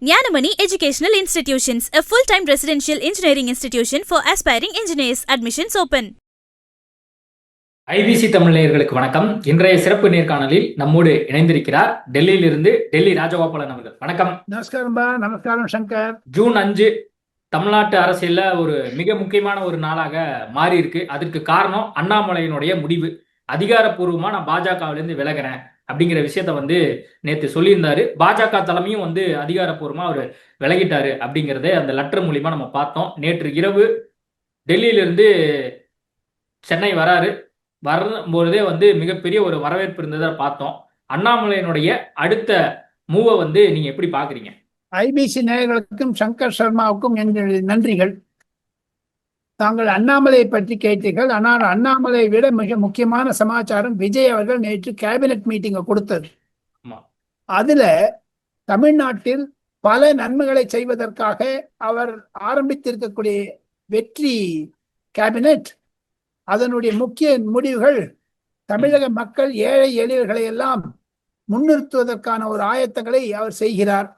Gnanamani Educational Institutions, a full-time residential engineering institution for aspiring engineers. Admissions open. IBC Tamil நேயர்களுக்கு வணக்கம். இன்றைய சிறப்பு நேர்காணலில் நம்மோடு இணைந்திருக்கிறார் டெல்லியிலிருந்து டெல்லி ராஜகோபாலன் அவர்கள். வணக்கம். நமஸ்காரம் சங்கர். ஜூன் 5 தமிழ்நாட்டு அரசியல்ல ஒரு மிக முக்கியமான ஒரு நாளாக மாறி இருக்கு. அதற்கு காரணம் அண்ணாமலையினுடைய முடிவு. அதிகாரப்பூர்வமா நான் பாஜகவிலிருந்து விலகிறேன் அப்படிங்கிற விஷயத்த நேற்று சொல்லியிருந்தாரு. பாஜக தலைமையும் அதிகாரப்பூர்வமா அவர் விலகிட்டாரு அப்படிங்கிறத அந்த லெட்டர் மூலியமா நம்ம பார்த்தோம். நேற்று இரவு டெல்லியிலிருந்து சென்னை வராரு. வரும்போதே மிகப்பெரிய ஒரு வரவேற்பு இருந்ததை பார்த்தோம். அண்ணாமலையினுடைய அடுத்த மூவை நீங்க எப்படி பாக்குறீங்க? ஐபிசி நேயர்களுக்கும் சங்கர் சர்மாவுக்கும் எங்களுடைய நன்றிகள். தாங்கள் அண்ணாமலையை பற்றி கேட்டீர்கள். ஆனால் அண்ணாமலையை விட மிக முக்கியமான சமாச்சாரம் விஜய் அவர்கள் நேற்று கேபினெட் மீட்டிங்கை கொடுத்தது. அதுல தமிழ்நாட்டில் பல நன்மைகளை செய்வதற்காக அவர் ஆரம்பித்திருக்கக்கூடிய வெற்றி கேபினெட், அதனுடைய முக்கிய முடிவுகள் தமிழக மக்கள் ஏழை எளியவர்களை எல்லாம் முன்னிறுத்துவதற்கான ஒரு ஆயத்தங்களை அவர் செய்கிறார்.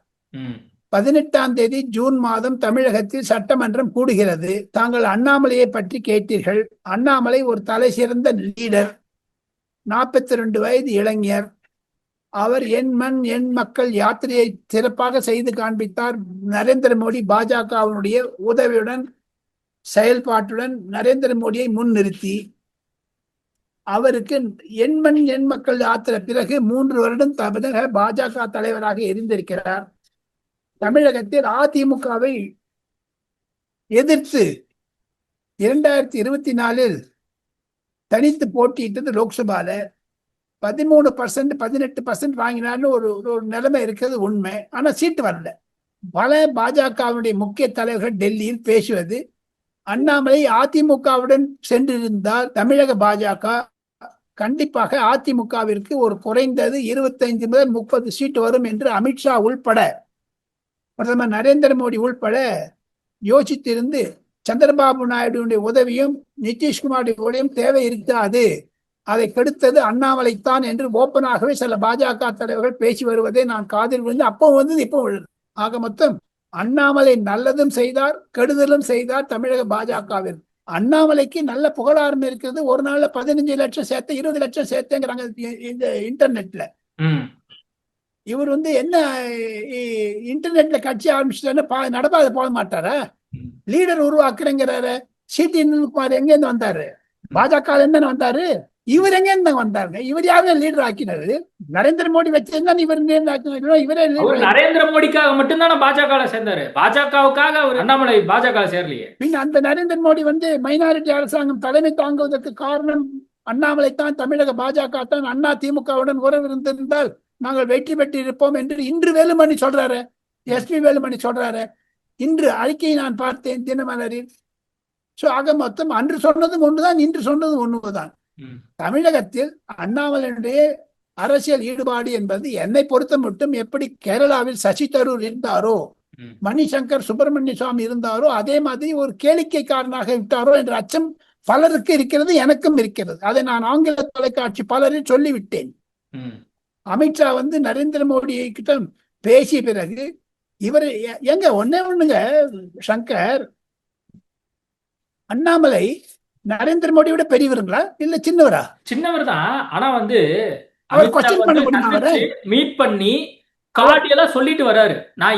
18ஆம் தேதி ஜூன் மாதம் தமிழகத்தில் சட்டமன்றம் கூடுகிறது. தாங்கள் அண்ணாமலையை பற்றி கேட்டீர்கள். அண்ணாமலை ஒரு தலை சிறந்த லீடர், 42 வயது இளைஞர். அவர் என் மண் என் மக்கள் யாத்திரையை சிறப்பாக செய்து காண்பித்தார். நரேந்திர மோடி பாஜகவினுடைய உதவியுடன் செயல்பாட்டுடன் நரேந்திர மோடியை முன்னிறுத்தி அவருக்கு என் மண் என் மக்கள் யாத்திரை பிறகு 3 வருடம் தமிழக பாஜக தலைவராக இருந்திருக்கிறார். தமிழகத்தில் அதிமுகவை எதிர்த்து 2024 தனித்து போட்டியிட்டது. லோக்சபால 13% 18% வாங்கினார்னு ஒரு நிலைமை இருக்கிறது உண்மை. ஆனா சீட்டு வரல. பல பாஜகவுடைய முக்கிய தலைவர்கள் டெல்லியில் பேசுவது, அண்ணாமலை அதிமுகவுடன் சென்றிருந்தால் தமிழக பாஜக கண்டிப்பாக அதிமுகவிற்கு ஒரு குறைந்தது 25 முதல் 30 சீட்டு வரும் என்று அமித்ஷா உள்பட பிரதமர் நரேந்திர மோடி உள்பட யோசித்திருந்து சந்திரபாபு நாயுடுடைய உதவியும் நிதிஷ்குமாருடைய உதவியும் தேவை இருக்காது, அதை கெடுத்தது அண்ணாமலைத்தான் என்று ஓப்பனாகவே சில பாஜக தலைவர்கள் பேசி வருவதை நான் காதில் விழுந்து அப்போ இப்போ விழுது. ஆக மொத்தம் அண்ணாமலை நல்லதும் செய்தார், கெடுதலும் செய்தார் தமிழக பாஜகவில். அண்ணாமலைக்கு நல்ல புகழாரம் இருக்கிறது. ஒரு நாள்ல 15 லட்சம் சேர்த்த 20 லட்சம் சேர்த்தேங்கிறாங்க இந்த இன்டர்நெட்ல. இவர் என்ன இன்டர்நெட்ல கட்சி ஆரம்பிச்சுட்டாரு, நடப்பாத போக மாட்டாரா? லீடர் உருவாக்குறேங்கிறாரு. சிடி குமார் எங்க இருந்து வந்தாரு? பாஜக இருந்து வந்தாரு. இவர் எங்க இருந்து வந்தாருங்க? இவர் யாரு லீடர் ஆக்கினாரு? நரேந்திர மோடி வச்சிருந்தா இவர் இவரே நரேந்திர மோடிக்காக மட்டும்தான் பாஜக சேர்ந்தாரு. பாஜகவுக்காக அவர் அண்ணாமலை பாஜக சேரலையே. பின் அந்த நரேந்திர மோடி மைனாரிட்டி அரசாங்கம் தலைமை தாங்குவதற்கு காரணம் அண்ணாமலை தான், தமிழக பாஜக தான். அண்ணா திமுகவுடன் உறவு இருந்திருந்தால் நாங்கள் வெற்றி பெற்று இருப்போம் என்று இன்று வேலுமணி சொல்றாரு, எஸ்பி வேலுமணி சொல்றாரு. இன்று அறிக்கையை நான் பார்த்தேன் தினமலரில். ஆக மொத்தம் அன்று சொன்னதும் ஒன்றுதான், இன்று சொன்னதும் ஒன்றுதான். தமிழகத்தில் அண்ணாமலையுடைய அரசியல் ஈடுபாடு என்பது என்னை பொறுத்த மட்டும் எப்படி கேரளாவில் சசி தரூர் இருந்தாரோ, மணிசங்கர் சுப்பிரமணிய சுவாமி இருந்தாரோ, அதே மாதிரி ஒரு கேளிக்கைக்காரனாக விட்டாரோ என்ற அச்சம் பலருக்கு இருக்கிறது, எனக்கும் இருக்கிறது. அதை நான் ஆங்கில தொலைக்காட்சி பலரில் சொல்லிவிட்டேன். அமித்ஷா நரேந்திர மோடி கிட்ட பேசிய பிறகு இவர் ஒண்ணுங்க சங்கர், அண்ணாமலை நரேந்திர மோடியோட பெரியவருங்களா இல்ல சின்னவரா? சின்னவர் தான். ஆனா அவர் கொஸ்டின் பண்ண முடியுமா? மீட் பண்ணி கார்டியெல்லாம் சொல்லிட்டு வராரு. நான்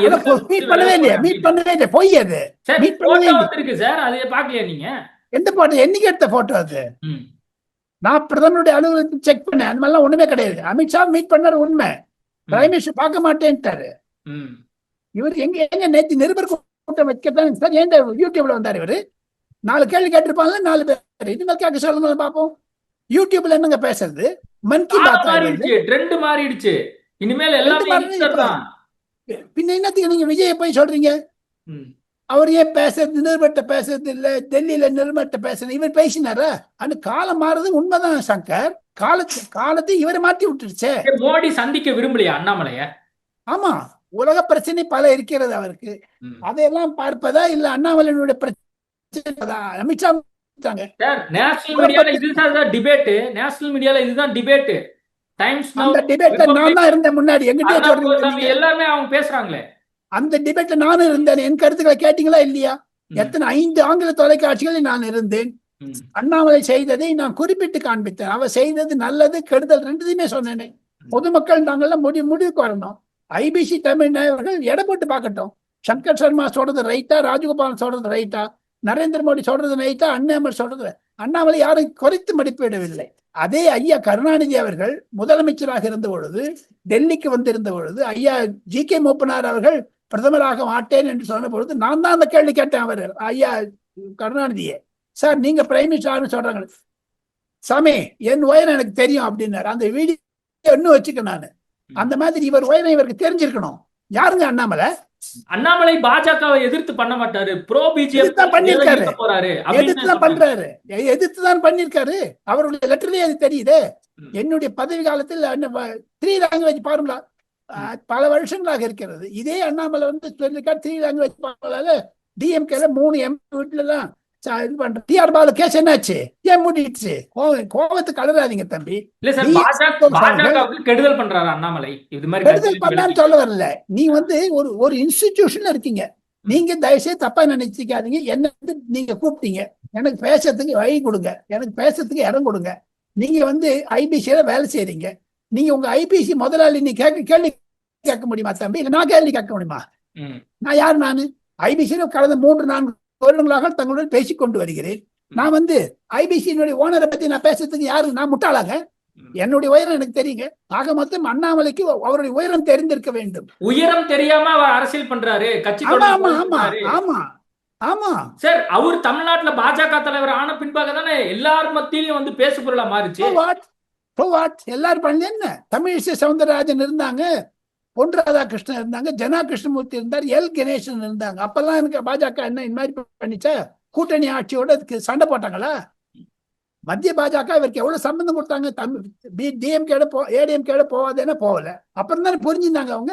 மீட் பண்ணவே இல்லையா? போய் அது மீட் பண்ணவே இருக்கு சார். அதை பாக்கலையா நீங்க? எந்த போட்டோ? என்னைக்கு எடுத்த போட்டோ அது? நான் பிரதமருடைய அலுவலகத்தில் செக் பண்ணேன். அந்த மாதிரிலாம் ஒண்ணுமே கிடையாது. அமித்ஷா மீட் பண்ணாரு உண்மை. பிரைம் மினிஸ்டர் பார்க்க மாட்டேன்ட்டாரு. இவர் எங்க நேற்று நிருபர் கூட்டம் வைக்கத்தான் சார் ஏன் யூடியூப்ல வந்தாரு? இவரு 4 கேள்வி கேட்டிருப்பாங்க, 4 பேர். இனிமேல் கேட்க சொல்லுங்க பாப்போம். யூடியூப்ல என்னங்க பேசுறது? மன் கி பாத் ட்ரெண்ட் மாறிடுச்சு. இனிமேல் எல்லாமே பின்ன என்னத்துக்கு நீங்க விஜயை போய் சொல்றீங்க? அவர் ஏன் பேசுறது? நிருபர்கிட்ட பேசுறது இல்ல, டெல்லியில நிருபர்கிட்ட பேசுறது. இவர் பேசினாரா? அந்த காலம் மாறுறது உண்மைதான் சங்கர். காலத்தை இவரை மாற்றி விட்டுருச்சே. மோடி சந்திக்க விரும்பலையா அண்ணாமலைய? ஆமா, உலக பிரச்சனை பல இருக்கிறது அவருக்கு. அதையெல்லாம் பார்ப்பதா இல்ல அண்ணாமலையினுடைய பிரச்சனை? அமித்ஷா நேஷனல் மீடியால இதுதான் டிபேட். நேஷனல் மீடியால இதுதான் டிபேட். டைம்ஸ் நான் தான் இருந்தேன் முன்னாடி. எங்கிட்ட எல்லாமே அவங்க பேசுறாங்களே. அந்த டிபேட்ல நானும் இருந்தேன். என் கருத்துக்களை கேட்டீங்களா இல்லையா? எத்தனை 5 ஆங்கில தொலைக்காட்சிகளில் நான் இருந்தேன். அண்ணாமலை செய்ததை நான் குறிப்பிட்டு காண்பித்தேன். அவர் செய்தது நல்லது கெடுதல் ரெண்டுத்தையுமே சொன்னேன். பொதுமக்கள் நாங்கள்லாம் முடிவுக்கு வரணும். ஐபிசி தமிழ் அவர்கள் எடை போட்டு பார்க்கட்டும். சங்கர் சர்மா சொல்றது ரைட்டா, ராஜகோபால் சொல்றது ரைட்டா, நரேந்திர மோடி சொல்றது ரைட்டா, அண்ணாமலை சொல்றது. அண்ணாமலை யாரும் குறைத்து மதிப்பிடவில்லை. அதே ஐயா கருணாநிதி அவர்கள் முதலமைச்சராக இருந்த பொழுது, டெல்லிக்கு வந்திருந்த பொழுது, ஐயா ஜி.கே. மூப்பனார் அவர்கள் பிரதமராக மாட்டேன் என்று சொன்ன பொழுது நான் தான் அந்த கேள்வி கேட்டேன். அவர் ஐயா கருணாநிதியே, சார் நீங்க பிரைம் மினிஸ்டர் சொல்றாங்க, சாமி என் உயரம் எனக்கு தெரியும் அப்படின்னாரு. அந்த வீடியோ இன்னும் வச்சுக்க நானு. அந்த மாதிரி இவர் உயரம் இவருக்கு தெரிஞ்சிருக்கணும். யாருங்க அண்ணாமலை? அண்ணாமலை பாஜகவை எதிர்த்து பண்ண மாட்டாரு, ப்ரோ பிஜேபி பண்ணிருக்காரு, போறாரு, எதிர்த்துதான் பண்றாரு, எதிர்த்துதான் பண்ணிருக்காரு. அவருடைய லெட்டர்லயே அது தெரியுது. என்னுடைய பதவி காலத்தில் 3 லாங்குவேஜ் பாருங்களா பல வருஷங்களாக இருக்கிறது. இதே அண்ணாமலை வந்து 3 லாங்குவேஜ் பாருங்களால டிஎம்கேல 3 எம்பி வீட்டுல எல்லாம் இது பண்ற. டிஆர் பாலு கேஸ் என்னாச்சு? ஏன் மூடிடுச்சு? கோவத்தை கலராதீங்க தம்பி. இல்ல சார், பாஜகவுக்கு கெடுதல் பண்றாரு அண்ணாமலை. இது மாதிரி கெடுதல் பண்ணான்னு சொல்ல வரல. நீ வந்து ஒரு இன்ஸ்டிடியூஷன்ல இருக்கீங்க. நீங்க தயவுசெய்து தப்பா நினைச்சிக்காதீங்க. என்ன வந்து நீங்க கூப்பிட்டீங்க, எனக்கு பேசுறதுக்கு வழி கொடுங்க, எனக்கு பேசுறதுக்கு இடம் கொடுங்க. நீங்க வந்து ஐபிசியில வேலை செய்றீங்க. நீங்க உங்க ஐபிசி முதலாளி நீ கேள்வி கேட்க முடியுமா தம்பி? இல்ல நான் கேள்வி கேட்க முடியுமா? நான் யாரு? நானு ஐபிசியில கடந்த 3-4 வருடங்களாக தங்களுடன் பேசிக் கொண்டு வருகிறேன். நான் வந்து ஐபிசியினுடைய ஓனரை பத்தி நான் பேசுறதுக்கு யாரு? நான் முட்டாளாங்க? என்னுடைய உயரம் எனக்கு தெரியுங்க. ஆக மொத்தம் அண்ணாமலைக்கு அவருடைய உயரம் தெரிந்திருக்க வேண்டும். உயரம் தெரியாம அவர் அரசியல் பண்றாரு, கட்சி. ஆமா சார், அவர் தமிழ்நாட்டுல பாஜக தலைவர் ஆன பின்பாக தானே எல்லாரும் மத்தியிலும் வந்து பேசு பொருளா மாறிச்சு. எல்லாரும் பண்ணல என்ன? தமிழிசை சவுந்தரராஜன் இருந்தாங்க, பொன் ராதாகிருஷ்ணன் இருந்தாங்க, ஜனா கிருஷ்ணமூர்த்தி இருந்தார், எல் கணேசன் இருந்தாங்க. அப்பெல்லாம் எனக்கு பாஜக என்ன இந்த மாதிரி பண்ணிச்சா? கூட்டணி ஆட்சியோட சண்டை போட்டாங்களா? மத்திய பாஜக இவருக்கு எவ்வளவு சம்பந்தம் கொடுத்தாங்க? டிஎம்கேட ஏடிஎம்கேட போவாதேன்னா போகல. அப்புறம் தானே புரிஞ்சுருந்தாங்க அவங்க.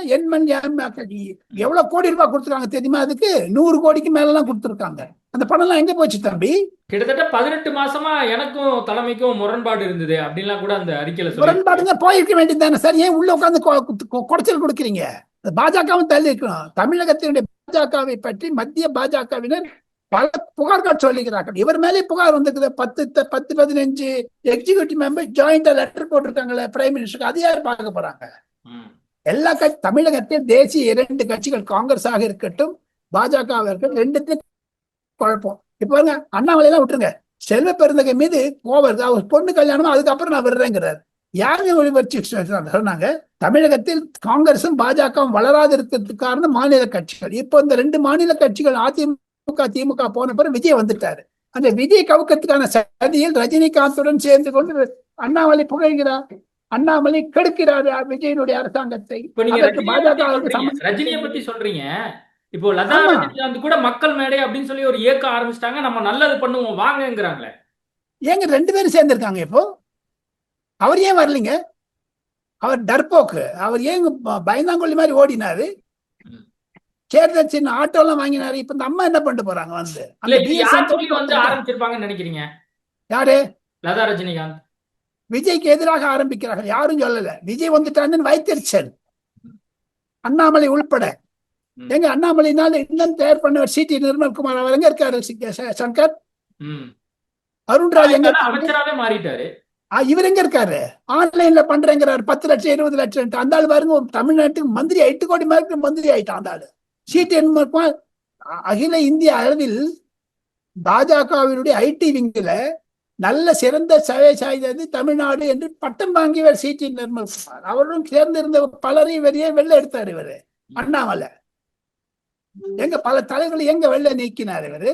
எவ்வளவு கோடி ரூபாய் கொடுத்துருக்காங்க தெரியுமா? அதுக்கு 100 கோடிக்கு மேலாம் கொடுத்துருக்காங்க. அந்த பணம் எல்லாம் எங்க போச்சு தம்பி? கிட்டத்தட்ட 18 மாசமா எனக்கும் தலைமைக்கும் முரண்பாடு இருந்தது அப்படின்லாம் கூட அந்த அறிக்கையில முரண்பாடுங்க போயிருக்க வேண்டியது தானே சார். ஏன் உள்ள உட்காந்து குடைச்சல் கொடுக்குறீங்க? பாஜகவும் தள்ளி இருக்கணும். தமிழகத்தினுடைய பாஜகவை பற்றி மத்திய பாஜகவினர் பல புகார்கள் சொல்லிக்கிறார்கள். இவர் மேலே புகார் வந்திருக்குது. 10-15 எக்ஸிகியூட்டிவ் மெம்பர் ஜாயிண்டா லெட்டர் போட்டிருக்காங்களே பிரைம் மினிஸ்டருக்கு. அது யார் பார்க்க போறாங்க? எல்லா தமிழகத்தில் தேசிய 2 கட்சிகள், காங்கிரஸாக இருக்கட்டும் பாஜக இருக்கட்டும், 2 குழப்பம். இப்ப பாருங்க, அண்ணாமலை எல்லாம் விட்டுருங்க. செல்வ பெருந்தகை மீது கோவர், அவர் பொண்ணு கல்யாணமா அதுக்கப்புறம் நான் விடுறேங்கிறார். யாருங்க சொன்னாங்க? தமிழகத்தில் காங்கிரசும் பாஜகவும் வளராது இருக்கிறதுக்கு காரணம் மாநில கட்சிகள். இப்போ இந்த 2 மாநில கட்சிகள் அதிமுக திமுக போன பிறகு விஜய் வந்துட்டாரு. அந்த விஜய் கவுக்கத்துக்கான சதியில் ரஜினிகாந்துடன் சேர்ந்து கொண்டு அண்ணாமலை புகழ்கிறார், அண்ணாமலை கெடுக்கிறார் விஜயனுடைய அரசாங்கத்தை. ரஜினியை பத்தி சொல்றீங்க. இப்போ லதா ரஜினிகாந்த் கூட மக்கள் மேடை அப்படின்னு சொல்லி ஒரு இயக்கம் ஆரம்பிச்சிட்டாங்க. நம்ம நல்லது பண்ணுவோம் வாங்கங்கிறாங்களே. ஏங்க 2 பேரும் சேர்ந்திருக்காங்க. இப்போ அவர் ஏன் வரலீங்க? அவர் டர்போக்கு. அவர் ஏன் பயந்தாங்கொல்லி மாதிரி ஓடினாரு? தேர்தல் சின்ன ஆட்டோ எல்லாம் வாங்கினாரு. இப்ப இந்த அம்மா என்ன பண்ணிட்டு போறாங்க? வந்து ஆரம்பிச்சிருப்பாங்கன்னு நினைக்கிறீங்க? யாரு? லதா ரஜினிகாந்த் விஜய்க்கு எதிராக ஆரம்பிக்கிறார்கள். யாரும் சொல்லல. விஜய் வந்துட்டான்னு வைத்தறிச்சல், அண்ணாமலை உள்பட. எங்க அண்ணாமலைனால இன்னும் தயார் பண்ணவர் சிடி நிர்மல்குமார் அவர் எங்க இருக்காரு? சங்கர் அருண்ராஜ் எங்க அமைச்சராவே மாறிட்டாரு. இவர் எங்க இருக்காரு? ஆன்லைன்ல பண்றேங்கிறாரு. 10 லட்சம் 20 லட்சம். அந்த ஆள் பாருங்க, தமிழ்நாட்டுக்கு மந்திரி 8 கோடி மார்க்கு மந்திரி ஆயிட்டான் அந்த ஆளு. சிடி நிர்மல்குமார் அகில இந்திய அளவில் பாஜகவினுடைய ஐடி விங்கில நல்ல சிறந்த சேவை செய்தது தமிழ்நாடு என்று பட்டம் வாங்கியவர் சிடி நிர்மல்குமார். அவரும் சேர்ந்திருந்த பலரையும் வெளில எடுத்தார் இவரு அண்ணாமலை. எங்க பல தலைவர்களை எங்க வெளில நீக்கினார் இவரு?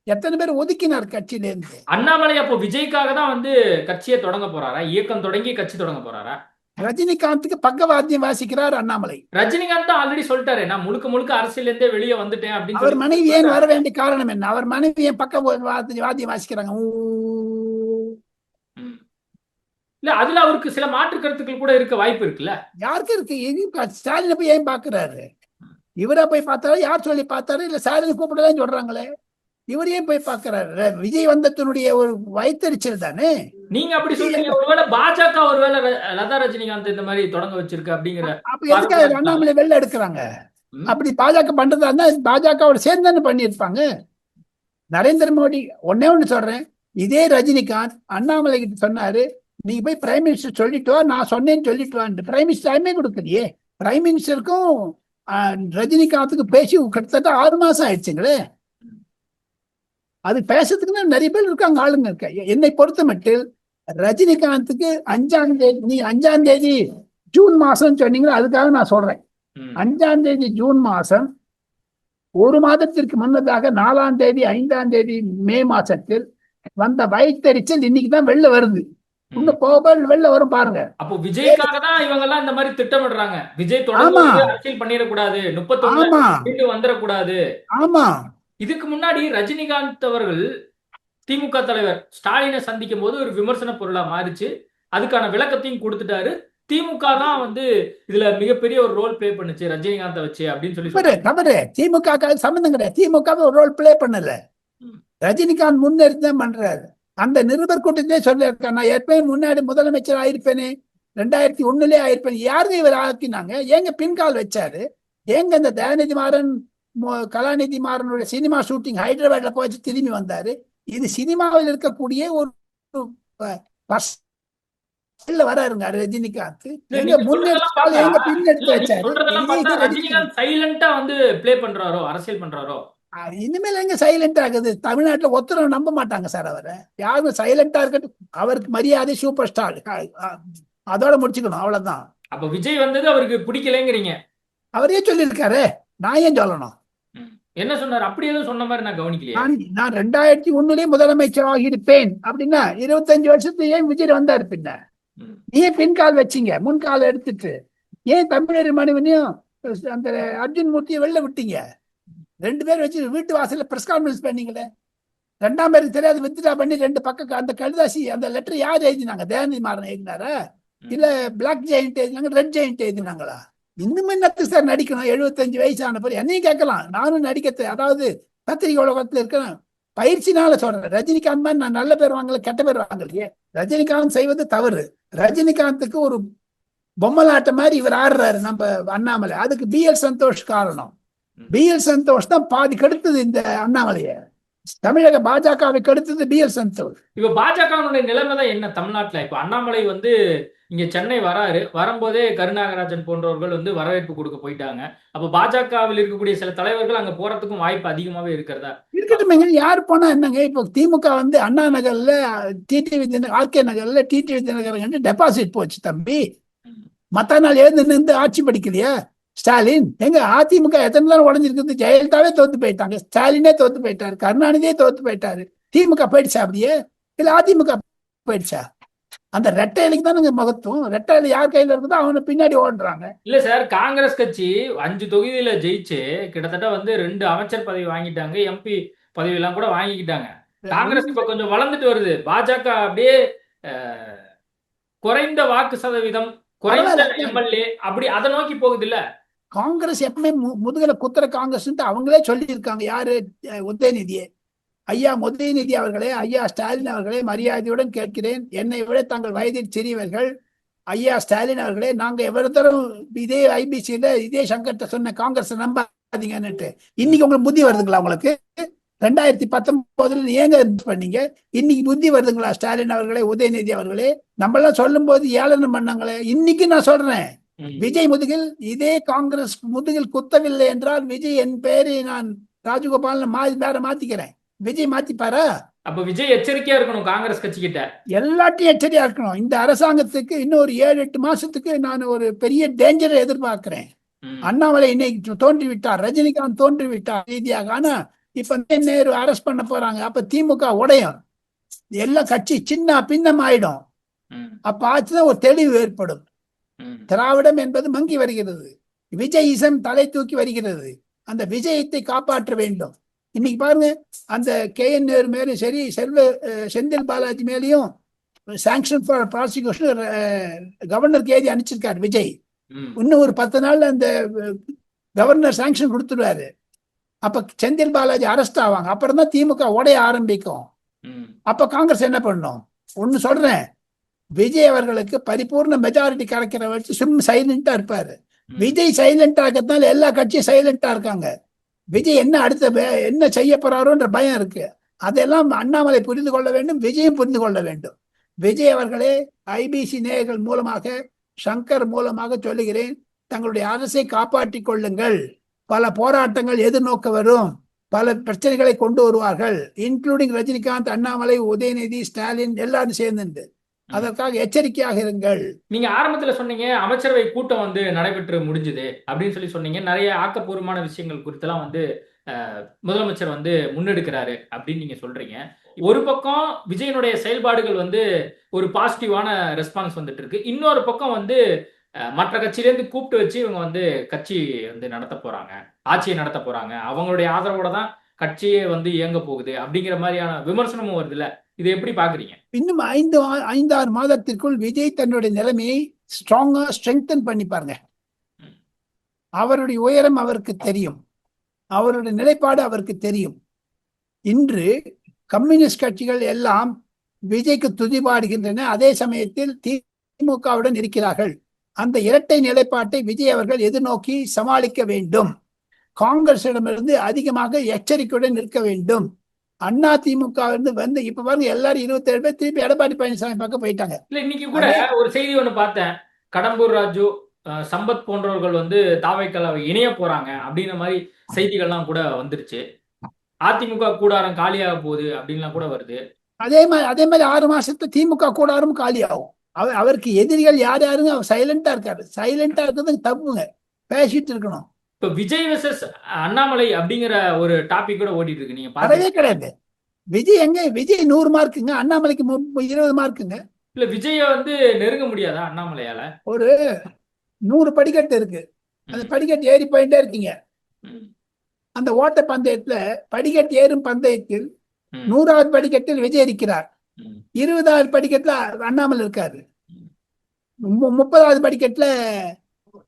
எத்தனை பேர் ஒதுக்கினார் கட்சியில இருந்து? அண்ணாமலை அப்போ விஜய்க்காக தான் வந்து கட்சியை தொடங்க போறாரா? இயக்கம் தொடங்கி கட்சி தொடங்க போறாரா? ரஜினிகாந்துக்கு பக்கவாத்தியம் வாசிக்கிறார் அண்ணாமலை. ரஜினிகாந்த் ஆல்ரெடி சொல்லிட்டாரு, நான் முழுக்க அரசியல் இருந்தே வெளியே வந்துட்டேன் அப்படின்னு. அவர் மனைவி ஏன் வர வேண்டிய காரணம் என்ன? அவர் மனைவி ஏன் வாத்தியம் வாசிக்கிறாங்க? இல்ல, அதுல அவருக்கு சில மாற்று கருத்துக்கள் கூட இருக்க வாய்ப்பு இருக்குல்ல. யாருக்கு இருக்கு? ஸ்டாலினை போய் ஏன் பாக்குறாரு? இவரா போய் பார்த்தாரு? யார் சொல்லி பார்த்தாரு? இல்ல ஸ்டாலினை கூப்பிடலாம் சொல்றாங்களே, இவரையே போய் பாக்குறாரு. விஜய் வந்ததனுடைய ஒரு வைத்தறிச்சல் தானே. நீங்க அப்படி சொல்றீங்க. ஒருவேளை பாஜக ஒருவேளை லதா ரஜினிகாந்த் இந்த மாதிரி தொடங்க வச்சிருக்கு அப்படிங்கிற. அப்ப எதுக்காக அண்ணாமலை வெளில எடுக்கிறாங்க? ம். அப்படி பாஜக பண்றதா இருந்தா பாஜகவோட சேர்ந்து தானே பண்ணியிருப்பாங்க. நரேந்திர மோடி ஒன்னே ஒண்ணு சொல்றேன், இதே ரஜினிகாந்த் அண்ணாமலை கிட்ட சொன்னாரு, நீங்க போய் பிரைம் மினிஸ்டர் சொல்லிட்டு வா, நான் சொன்னேன்னு சொல்லிட்டு வான்னு. பிரைம் மினிஸ்டர் டைமே கொடுக்கலையே. பிரைம் மினிஸ்டருக்கும் ரஜினிகாந்துக்கு பேசி கிட்டத்தட்ட 6 மாசம் ஆயிடுச்சுங்களே. அது பேசுறதுக்குன்னா நிறைய பேர் இருக்காங்க, ஆளுங்க இருக்க. என்னை பொறுத்த மட்டில் ரஜினிகாந்துக்கு 5ஆம் தேதி, நீ 5ஆம் தேதி ஜூன் மாசம் சொன்னீங்களா, அதுக்காக நான் சொல்றேன். ம். 5ஆம் தேதி ஜூன் மாசம், ஒரு மாதத்திற்கு முன்னதாக 4ஆம் தேதி 5ஆம் தேதி மே மாசத்தில் வந்த வயிற்றெரிச்சல் இன்னைக்கு தான் வெளில வருது. இன்னும் போக வெளில வரும் பாருங்க. அப்போ விஜய்க்காக தான் இவங்க எல்லாம் இந்த மாதிரி திட்டமிடுறாங்க. விஜய் தொடர்ந்து ஆமா. வந்து அரசியல் பண்ணிடக்கூடாது, 31 ஆமா மீண்டு வந்துடக்கூடாது. ஆமா இதுக்கு முன்னாடி ரஜினிகாந்த் அவர்கள் திமுக தலைவர் ஸ்டாலினை சந்திக்கும் போது ஒரு விமர்சன பொருளா மாறிச்சு. அதுக்கான விளக்கத்தையும் கொடுத்துட்டாரு. திமுக தான் வந்து இதுல மிகப்பெரிய ஒரு ரோல் பிளே பண்ணுச்சு ரஜினிகாந்தை வச்சு அப்படின்னு சொல்லி தவறு தவறு. திமுக சம்பந்தம் கிடையாது. திமுக ஒரு ரோல் பிளே பண்ணல. ம். ரஜினிகாந்த் முன்னெடுத்து தான் பண்றாரு. அந்த நிருபர் கூட்டத்திலே சொல்லியிருக்கேன், நான் ஏற்கனவே முன்னாடி முதலமைச்சர் ஆயிருப்பேனே, 2001 ஆயிருப்பேன். யாருங்க இவர் ஆக்கினாங்க? ஏங்க பின்கால் வச்சாரு? ஏங்க இந்த தயாநிதி மாறன் கலாநிதி மாறனுடைய சினிமா ஷூட்டிங் ஹைதராபாத்ல போச்சு திரும்பி வந்தாரு? இது சினிமாவில் இருக்கக்கூடிய ஒரு வராருங்க ரஜினிகாந்த். எங்க முன்னெடுத்து எங்க பின்னெடுத்து வச்சாரு? ரஜினிகாந்த் சைலண்டா வந்து பிளே பண்றாரோ, அரசியல் பண்றாரோ? இனிமேல் எங்க சைலண்ட் ஆகுது? தமிழ்நாட்டுல ஒருத்தரும் நம்ப மாட்டாங்க சார் அவரை. யாரும் சைலண்டா இருக்கட்டும், அவருக்கு மரியாதை சூப்பர் ஸ்டார், அதோட முடிச்சுக்கணும், அவ்வளவுதான். அப்ப விஜய் வந்தது அவருக்கு பிடிக்கலங்கிறீங்க? அவரே சொல்லியிருக்காரு, நான் ஏன் சொல்லணும்? என்ன சொன்னார்? அப்படி எதுவும் சொன்ன மாதிரி நான் கவனிக்கலையே. நான் 2001 முதலமைச்சராக இருப்பேன் அப்படின்னா 25 வருஷத்துக்கு ஏன் விஜய் வந்தாரு? பின்ன ஏன் பின்கால் வச்சீங்க? முன்கால் எடுத்துட்டு ஏன் தமிழர் மனைவனையும் அந்த அர்ஜுன் மூர்த்தியை வெளில விட்டீங்க? 2 பேர் வச்சு வீட்டு வாசல்ல பிரஸ் கான்ஃபரன்ஸ் பண்ணீங்களே. 2ஆம் பேருக்கு தெரியாது வித்ட்ரா பண்ணி 2 பக்கம் அந்த கடிதாசி, அந்த லெட்டர் யார் எழுதினாங்க? தயாநிதி மாறன் எழுதினாரா, இல்ல பிளாக் ஜெயண்ட் எழுதினாங்க, ரெட் ஜெயண்ட் எழுதினாங்களா? இன்னும் என்னத்துக்கு சார் நடிக்கணும்? 75 வயசான பிறகு என்னையும் கேட்கலாம். நானும் நடிக்கிறது, அதாவது பத்திரிகை உலகத்துல இருக்கிறேன், பயிற்சினால சொல்றேன். ரஜினிகாந்த் மாதிரி நான் நல்ல பேர் வாங்கல, கெட்ட பேர் வாங்கலையே. ரஜினிகாந்த் செய்வது தவறு. ரஜினிகாந்துக்கு ஒரு பொம்மலாட்ட மாதிரி இவர் ஆடுறாரு நம்ம அண்ணாமலை. அதுக்கு பிஎல் சந்தோஷ் காரணம். பிஎல் சந்தோஷ் தான் பாதி கெடுத்தது இந்த அண்ணாமலைய. தமிழக பாஜகவை கெடுத்தது பிஎல் சந்தோஷ். இப்ப பாஜகவுடைய நிலைமை தான் என்ன தமிழ்நாட்டுல? இப்ப அண்ணாமலை வந்து இங்க சென்னை வராரு, வரும்போதே கருநாகராஜன் போன்றவர்கள் வந்து வரவேற்பு கொடுக்க போயிட்டாங்க. அப்ப பாஜகவில் இருக்கக்கூடிய சில தலைவர்கள் அங்க போறதுக்கும் வாய்ப்பு அதிகமாவே இருக்கிறதா? இருக்கட்டும், யாரு போனா என்னங்க? இப்போ திமுக வந்து அண்ணா நகர்ல டிடிவி தினகரன், ஆர்கே நகர்ல டிடிவி தினகரன் டெபாசிட் போச்சு தம்பி. மத்த நாள் எழுந்து நின்று ஆட்சி படிக்கலையா ஸ்டாலின்? எங்க அதிமுக எத்தனை நாள் உடஞ்சிருக்குது? ஜெயலலிதாவே தோத்து போயிட்டாங்க, ஸ்டாலினே தோத்து போயிட்டாரு, கருணாநிதியே தோத்து போயிட்டாரு. திமுக போயிடுச்சா அப்படியே? இல்ல அதிமுக போயிடுச்சா? அந்த ரெட்டையிலுக்கு தானே மகத்துவம். ரெட்டையில யார் கையில இருக்குதோ அவனை பின்னாடி ஓடுறாங்க. இல்ல சார், காங்கிரஸ் கட்சி 5 தொகுதியில ஜெயிச்சு கிட்டத்தட்ட வந்து 2 அமைச்சர் பதவி வாங்கிட்டாங்க, எம்பி பதவி எல்லாம் கூட வாங்கிக்கிட்டாங்க. காங்கிரஸ் இப்ப கொஞ்சம் வளர்ந்துட்டு வருது. பாஜக அப்படியே குறைந்த வாக்கு சதவீதம், குறைந்த எம்எல்ஏ, அப்படி அதை நோக்கி போகுது இல்ல? காங்கிரஸ் எப்பவுமே முதுகலை குத்துற காங்கிரஸ் அவங்களே சொல்லி இருக்காங்க. யாரு? உதயநிதியே. ஐயா உதயநிதி அவர்களே, ஐயா ஸ்டாலின் அவர்களே, மரியாதையுடன் கேட்கிறேன், என்னை விட தங்கள் வயதில் சிறியவர்கள், ஐயா ஸ்டாலின் அவர்களே, நாங்க எவ்வளவு இதே ஐபிசியில இதே சங்கர்ட்ட சொன்ன காங்கிரஸ் நம்பாதீங்கன்னுட்டு. இன்னைக்கு உங்களுக்கு புத்தி வருதுங்களா? உங்களுக்கு 2019 ஏங்க பண்ணீங்க? இன்னைக்கு புத்தி வருதுங்களா ஸ்டாலின் அவர்களே, உதயநிதி அவர்களே? நம்ம எல்லாம் சொல்லும் போது ஏளனம் பண்ணாங்களே. இன்னைக்கு நான் சொல்றேன், விஜய் முதுகில் இதே காங்கிரஸ் முதுகில் குத்தவில்லை என்றால் விஜய் என் பெயரை நான் ராஜகோபால் வேற மாத்திக்கிறேன். விஜய் மாத்திப்பாரா? அப்ப விஜய் எச்சரிக்கையா இருக்கணும் காங்கிரஸ் கட்சி கிட்ட. எல்லாத்தையும் எச்சரிக்கையா இருக்கணும். இந்த அரசாங்கத்துக்கு இன்னும் ஒரு 7-8 மாசத்துக்கு நான் ஒரு பெரிய டேஞ்சரை எதிர்பார்க்கிறேன். அண்ணாமலை இன்னைக்கு தோன்றிவிட்டார், ரஜினிகாந்த் தோன்றிவிட்டார் ரீதியாக. ஆனா இப்ப நேரு அரெஸ்ட் பண்ண போறாங்க. அப்ப திமுக உடையும், எல்லா கட்சி சின்ன பின்னம் ஆயிடும். அப்ப ஆச்சுதான் ஒரு தெளிவு ஏற்படும். திராவிடம் என்பது மங்கி வருகிறது, விஜயிசம் தலை தூக்கி வருகிறது. அந்த விஜயத்தை காப்பாற்ற வேண்டும். இன்னைக்கு பாருங்க, அந்த KN நேரு மேலும் சரி, செந்தில் பாலாஜி மேலேயும் சாங்ஷன் ஃபார் ப்ராசிக்யூஷன் கவர்னருக்கு எழுதி அனுப்பிச்சிருக்காரு விஜய். இன்னும் ஒரு 10 நாள்ல அந்த கவர்னர் சாங்ஷன் கொடுத்துருவாரு. அப்ப செந்தில் பாலாஜி அரெஸ்ட் ஆவாங்க. அப்புறம் தான் திமுக உடைய ஆரம்பிக்கும். அப்ப காங்கிரஸ் என்ன பண்ணும்? ஒன்னு சொல்றேன், விஜய் அவர்களுக்கு பரிபூர்ண மெஜாரிட்டி கிடைக்கிற வச்சு சும்மா சைலண்டா இருப்பாரு. விஜய் சைலண்டா இருக்கிறதுனால எல்லா கட்சியும் சைலண்டா இருக்காங்க. விஜய் என்ன என்ன செய்ய போறாரோன்ற பயம் இருக்கு. அதெல்லாம் அண்ணாமலை புரிந்து கொள்ள வேண்டும், விஜயும் புரிந்து கொள்ள வேண்டும். விஜய் அவர்களே, ஐபிசி நேயர்கள் மூலமாக, சங்கர் மூலமாக சொல்லுகிறேன், தங்களுடைய அரசை காப்பாற்றிக் கொள்ளுங்கள். பல போராட்டங்கள் எதிர்நோக்க வரும், பல பிரச்சனைகளை கொண்டு வருவார்கள், இன்க்ளூடிங் ரஜினிகாந்த், அண்ணாமலை, உதயநிதி, ஸ்டாலின் எல்லாரும் சேர்ந்து. அதற்காக எச்சரிக்கையாக இருங்கள். நீங்க ஆரம்பத்துல சொன்னீங்க அமைச்சரவை கூட்டம் வந்து நடைபெற்று முடிஞ்சது அப்படின்னு சொல்லி சொன்னீங்க. நிறைய ஆக்கப்பூர்வமான விஷயங்கள் குறித்தெல்லாம் வந்து முதலமைச்சர் வந்து முன்னெடுக்கிறாரு அப்படின்னு நீங்க சொல்றீங்க. ஒரு பக்கம் விஜயனுடைய செயல்பாடுகள் வந்து ஒரு பாசிட்டிவான ரெஸ்பான்ஸ் வந்துட்டு இருக்கு. இன்னொரு பக்கம் வந்து மற்ற கட்சியிலேருந்து கூப்பிட்டு வச்சு இவங்க வந்து கட்சி வந்து நடத்த போறாங்க, ஆட்சியை நடத்த போறாங்க, அவங்களுடைய ஆதரவோட தான் கட்சியே வந்து இயங்க போகுது அப்படிங்கிற மாதிரியான விமர்சனமும் வருது இல்ல. இதை எப்படி பாக்குறீங்க? இன்னும் 5-6 மாதத்திற்குள் விஜய் தன்னுடைய நிலைமையை ஸ்ட்ராங்கா ஸ்ட்ரெங்தன் பண்ணி பாருங்க. அவருடைய உயரம் அவருக்கு தெரியும், அவருடைய நிலைப்பாடு அவருக்கு தெரியும். இன்று கம்யூனிஸ்ட் கட்சிகள் எல்லாம் விஜய்க்கு துதிபாடுகின்றன, அதே சமயத்தில் திமுகவுடன் இருக்கிறார்கள். அந்த இரட்டை நிலைப்பாட்டை விஜய் அவர்கள் எதிர்நோக்கி சமாளிக்க வேண்டும். காங்கிரசிடமிருந்து அதிகமாக எச்சரிக்கையுடன் இருக்க வேண்டும். அண்ணா திமுக வந்து இப்ப பாருங்க, எல்லாரும் 27 பேர் திருப்பி எடப்பாடி பழனிசாமி பக்கம் போயிட்டாங்க. இல்ல, இன்னைக்கு கூட ஒரு செய்தி ஒண்ணு பார்த்தேன். கடம்பூர் ராஜு, சம்பத் போன்றவர்கள் வந்து தாவைக்கல இணைய போறாங்க அப்படின்ற மாதிரி செய்திகள்லாம் கூட வந்துருச்சு. அதிமுக கூடாரம் காலியாக போகுது அப்படின்லாம் கூட வருது. அதே மாதிரி 6 மாசத்துல திமுக கூடாரம் காலியாகும். அவருக்கு எதிரிகள் யார் யாருங்க? அவர் சைலண்டா இருக்காரு. சைலண்டா இருக்கிறது தப்புங்க, பேசிட்டு இருக்கணும். இப்ப விஜய் வெர்சஸ் அண்ணாமலை அப்படிங்கிற ஒரு டாபிக் கூட ஓடிட்டு இருக்கு. நீங்க பாத்ததே கிடையாது. விஜய் எங்க? விஜய் 100 மார்க்குங்க, அண்ணாமலைக்கு 20 மார்க்குங்க. இல்ல, விஜய வந்து நெருங்க முடியாதா அண்ணாமலையால? ஒரு 100 படிக்கட்டு இருக்கு, அந்த படிக்கட்டு ஏறி போயிட்டே இருக்கீங்க. அந்த ஓட்ட பந்தயத்துல படிக்கட்டு ஏறும் பந்தயத்தில் 100வது படிக்கட்டில் விஜய் இருக்கிறார், 20வது படிக்கட்டுல அண்ணாமலை இருக்காரு, 30வது படிக்கட்டுல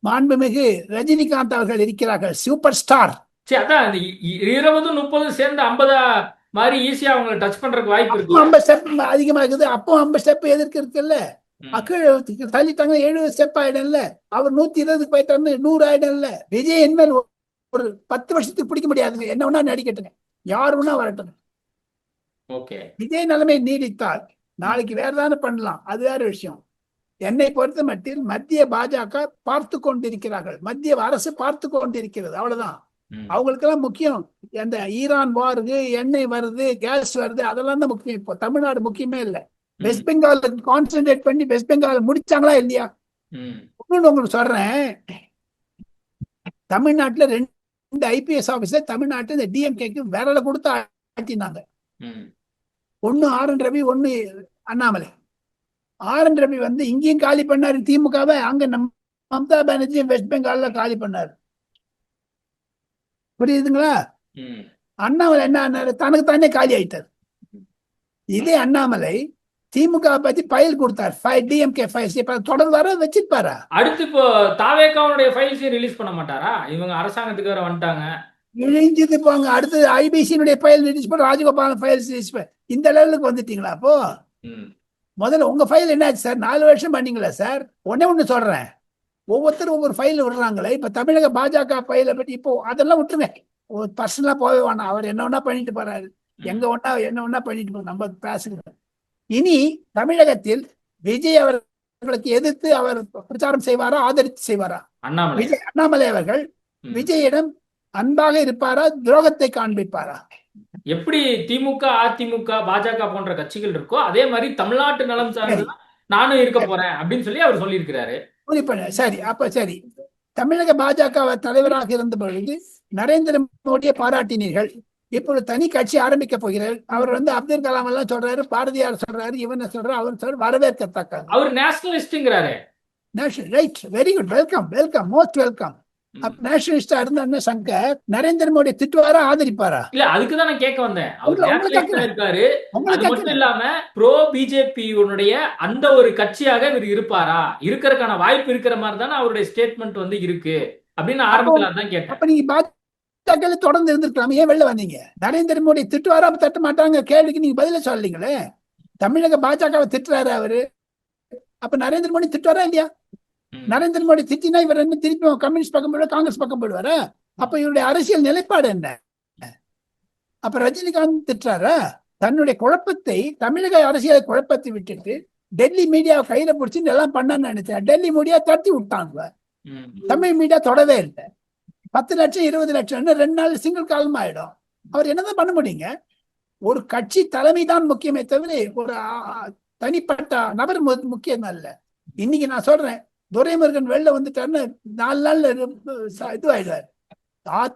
மாண்புமிகு ரஜினிகாந்த் அவர்கள் இருக்கிறார்கள், சூப்பர் ஸ்டார். சரி, அதான் 20 30 சேர்ந்து 50 மாதிரி ஈஸியா அவங்களை டச் பண்றதுக்கு வாய்ப்பு இருக்கு. 50 ஸ்டெப் அதிகமா இருக்குது. அப்போ 50 ஸ்டெப் எதிர்க்கு இருக்குல்ல, தள்ளிட்டாங்க 70 ஸ்டெப் ஆயிடும்ல. அவர் 120 போயிட்டாரு, 100 ஆயிடும்ல. விஜய் இனிமேல் ஒரு 10 வருஷத்துக்கு பிடிக்க முடியாதுங்க. என்ன வேணா நடிக்கட்டுங்க, யார் வேணா வரட்டும். விஜய் நிலைமை நீடித்தால் நாளைக்கு வேற தானே பண்ணலாம், அது வேற விஷயம். என்னை பொறுத்த மட்டில் மத்திய பாஜக பார்த்து கொண்டிருக்கிறார்கள், மத்திய அரசு பார்த்து கொண்டிருக்கிறது, அவ்வளவுதான். அவங்களுக்கெல்லாம் முக்கியம் அந்த ஈரான் வாருது, எண்ணெய் வருது, கேஸ் வருது, அதெல்லாம் தான் முக்கியம். இப்போ தமிழ்நாடு முக்கியமே இல்லை. வெஸ்ட் பெங்கால் கான்சென்ட்ரேட் பண்ணி வெஸ்ட் பெங்கால் முடிச்சாங்களா இல்லையா? உங்களுக்கு சொல்றேன், தமிழ்நாட்டுல 2 IPS ஆபீசர் தமிழ்நாட்டுல இந்த டிஎம்கேக்கு விரல கொடுத்து ஆட்டினாங்க. ஒன்னு RN ரவி, ஒன்னு அண்ணாமலை. RN ரவி வந்து இங்கேயும் காலி பண்ணாரு திமுகவை, அங்க மம்தா பானர்ஜியும் வெஸ்ட் பெங்கால்ல காலி பண்ணாரு. புரியுதுங்களா? அண்ணாமலை என்ன தனக்கு தானே காலி ஆயிட்டார். இதே அண்ணாமலை திமுக பத்தி ஃபைல் கொடுத்தார், டிஎம்கே ஃபைல்ஸ். இப்ப தொடர்ந்து வர வச்சிருப்பாரா? அடுத்து இப்போ தாவேகாவுடைய ஃபைல்ஸ் ரிலீஸ் பண்ண மாட்டாரா? இவங்க அரசாங்கத்துக்கு வர வந்துட்டாங்க, இழிஞ்சது போங்க. அடுத்து ஐபிசியினுடைய ஃபைல் ரிலீஸ் பண்ண, ராஜகோபால் ஃபைல்ஸ் ரிலீஸ் பண்ண, இந்த லெவலுக்கு வந்துட்டீங்களா? அப்போ முதல்ல உங்க ஃபைல் என்னாச்சு சார்? 4 வருஷம் பண்ணீங்களா சார்? ஒண்ணு சொல்றேன், ஒவ்வொருத்தரும் ஒவ்வொரு ஃபைல் விடுறாங்களே. இப்ப தமிழக பாஜக ஃபைலை பற்றி இப்போ அதெல்லாம் விட்டுருங்க, பர்சனலா போவே வேணாம். அவர் என்ன ஒன்னா பண்ணிட்டு போறாரு, என்ன ஒன்னா பண்ணிட்டு போறாரு, நம்ம பேசுகிறோம். இனி தமிழகத்தில் விஜய் அவர்களுக்கு எதிர்த்து அவர் பிரச்சாரம் செய்வாரா, ஆதரித்து செய்வாரா? அண்ணாமலை அவர்கள் விஜயிடம் அன்பாக இருப்பாரா, துரோகத்தை காண்பிப்பாரா? எப்படி திமுக, அதிமுக, பாஜக போன்ற கட்சிகள் இருக்கோ அதே மாதிரி தமிழ்நாட்டு நலம் சார்ந்து நானும் இருக்க போறேன் அப்படின்னு சொல்லி அவர் சொல்லியிருக்கிறாரு. சரி, அப்ப சரி, தமிழக பாஜக தலைவராக இருந்த பொழுது நரேந்திர மோடியை பாராட்டினீர்கள். இப்பொழுது தனி கட்சி ஆரம்பிக்க போகிறார். அவர் வந்து அப்துல் கலாம் எல்லாம் சொல்றாரு, பாரதியார் சொல்றாரு, இவனை சொல்றாரு, அவர் சொல்ற வரவேற்கத்தக்க. அவர் நேஷனலிஸ்ட்ங்கிறாரு. Right, very good, welcome, welcome, most welcome. நேஷனலிஸ்டா இருந்தா சங்கர் நரேந்திர மோடி திட்டுவாரா, ஆதரிப்பாரா? இல்ல, அதுக்குதான் நான் கேட்க வந்தேன். அவர் நேஷனலிஸ்டா இருக்காரு, அது மட்டும் இல்லாம ப்ரோ பிஜேபி அந்த ஒரு கட்சியாக இவர் இருப்பாரா, இருக்கறதுக்கான வாய்ப்பு இருக்கிற மாதிரி தானே அவருடைய ஸ்டேட்மெண்ட் வந்து இருக்கு அப்படின்னு ஆரம்பத்துல தான் கேட்டேன். அப்ப நீங்க பாஜக தொடர்ந்து இருந்திருக்கலாம், ஏன் வெளில வந்தீங்க? நரேந்திர மோடி திட்டுவாரா, தட்ட மாட்டாங்க கேள்விக்கு நீங்க பதில சொல்லீங்களே. தமிழக பாஜகவை திட்டுறாரு அவரு, அப்ப நரேந்திர மோடி திட்டுவாரா இல்லையா? நரேந்திர மோடி திட்டினா இவர் என்ன திருப்பி கம்யூனிஸ்ட் பக்கம் போயிடுவார், காங்கிரஸ் பக்கம் போயிடுவாரா? அப்ப இவருடைய அரசியல் நிலைப்பாடு என்ன? அப்ப ரஜினிகாந்த் திட்டுறாரா? தன்னுடைய குழப்பத்தை, தமிழக அரசியலை குழப்பத்தை விட்டுட்டு டெல்லி மீடியாவை கையில பிடிச்சி எல்லாம் பண்ணன்னு நினைச்சேன். டெல்லி மீடியா தட்டி விட்டாங்க, தமிழ் மீடியா தொடவே இல்லை. 10 லட்சம் 20 லட்சம் 2 நாள் சிங்கிள் காலம் ஆயிடும். அவர் என்னதான் பண்ண முடியுங்க? ஒரு கட்சி தலைமை தான் முக்கியமே தவிர ஒரு தனிப்பட்ட நபர் முக்கியம் அல்ல. இன்னைக்கு நான் சொல்றேன், துரைமுருகன் வெளில வந்துட்டாருன்னு 4 நாள்ல இதுவாயிடுவார்.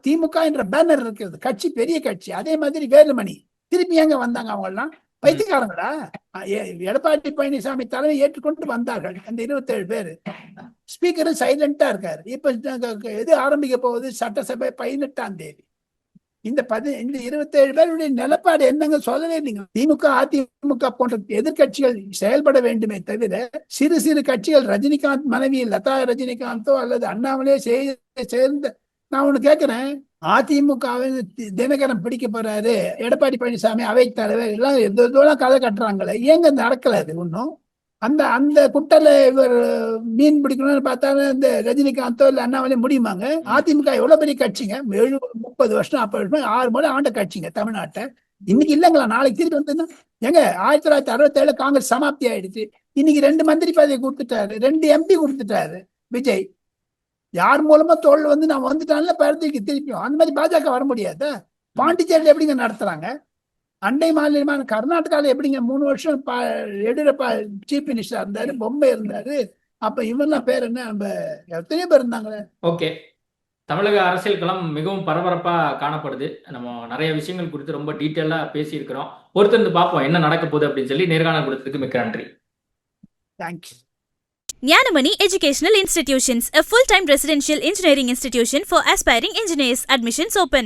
திமுக என்ற பேனர் இருக்கிறது, கட்சி பெரிய கட்சி. அதே மாதிரி வேலுமணி திருப்பி எங்க வந்தாங்க? அவங்க எல்லாம் பைத்தியக்காரங்களா? எடப்பாடி பழனிசாமி தலைமை ஏற்றுக்கொண்டு வந்தார்கள் அந்த 27 பேரு. ஸ்பீக்கரும் சைலண்டா இருக்காரு. இப்ப எது ஆரம்பிக்க போகுது? சட்டசபை 18ஆம் தேதி. இந்த 27 பேருடைய நிலப்பாடு என்னங்க சொல்லவே இல்லைங்க. திமுக அதிமுக போன்ற எதிர்கட்சிகள் செயல்பட வேண்டுமே தவிர சிறு சிறு கட்சிகள், ரஜினிகாந்த் மனைவி லதா ரஜினிகாந்தோ அல்லது அண்ணாமலையோ சேர்ந்து, நான் ஒண்ணு கேட்கிறேன், அதிமுகவை தினகரன் பிடிக்க போறாரு, எடப்பாடி பழனிசாமி அவை தலைவர் எல்லாம் எதெல்லாம் கதை கட்டுறாங்களே, ஏங்க நடக்கல? அது ஒன்றும் அந்த அந்த குட்டல இவர் மீன் பிடிக்கணும்னு பார்த்தாலும் இந்த ரஜினிகாந்தோ இல்ல அண்ணாமலையோ முடியுமாங்க? அதிமுக எவ்வளவு பெரிய கட்சிங்க, 30 வருஷம் 40 வருஷம் 6 முறை ஆண்ட கட்சிங்க தமிழ்நாட்டை. இன்னைக்கு இல்லைங்களா, நாளைக்கு திருப்பி வந்து எங்க 1967 காங்கிரஸ் சமாப்தி ஆயிடுச்சு. இன்னைக்கு 2 மந்திரி பதவி கொடுத்துட்டாரு, 2 எம்பி கொடுத்துட்டாரு விஜய். யார் மூலமா தோல் வந்து நான் வந்துட்டான்ல பருத்திக்கு திருப்பியும். அந்த மாதிரி பாஜக வர முடியாது. பாண்டிச்சேரியில் எப்படிங்க நடத்துறாங்க? அண்டை மாநிலமான கர்நாடகாவில் எப்படிங்க 3 வருஷம் எடியூரப்பா சீஃப் மினிஸ்டர் இருந்தாரு, பொம்மை இருந்தாரு. அப்ப இவெல்லாம் பேர் என்ன, நம்ம எத்தனையோ பேர் இருந்தாங்களே. ஓகே, தமிழக அரசியல் களம் மிகவும் பரபரப்பா காணப்படுது. நம்ம நிறைய விஷயங்கள் குறித்து ரொம்ப டீட்டெயிலா பேசியிருக்கிறோம். பொறுத்திருந்து பார்ப்போம் என்ன நடக்க போகுது அப்படின்னு சொல்லி. நேர்காணல் கொடுத்ததுக்கு மிக்க நன்றி. Thank you. Jnanamani Educational Institutions, a full-time residential engineering institution for aspiring engineers. Admissions open.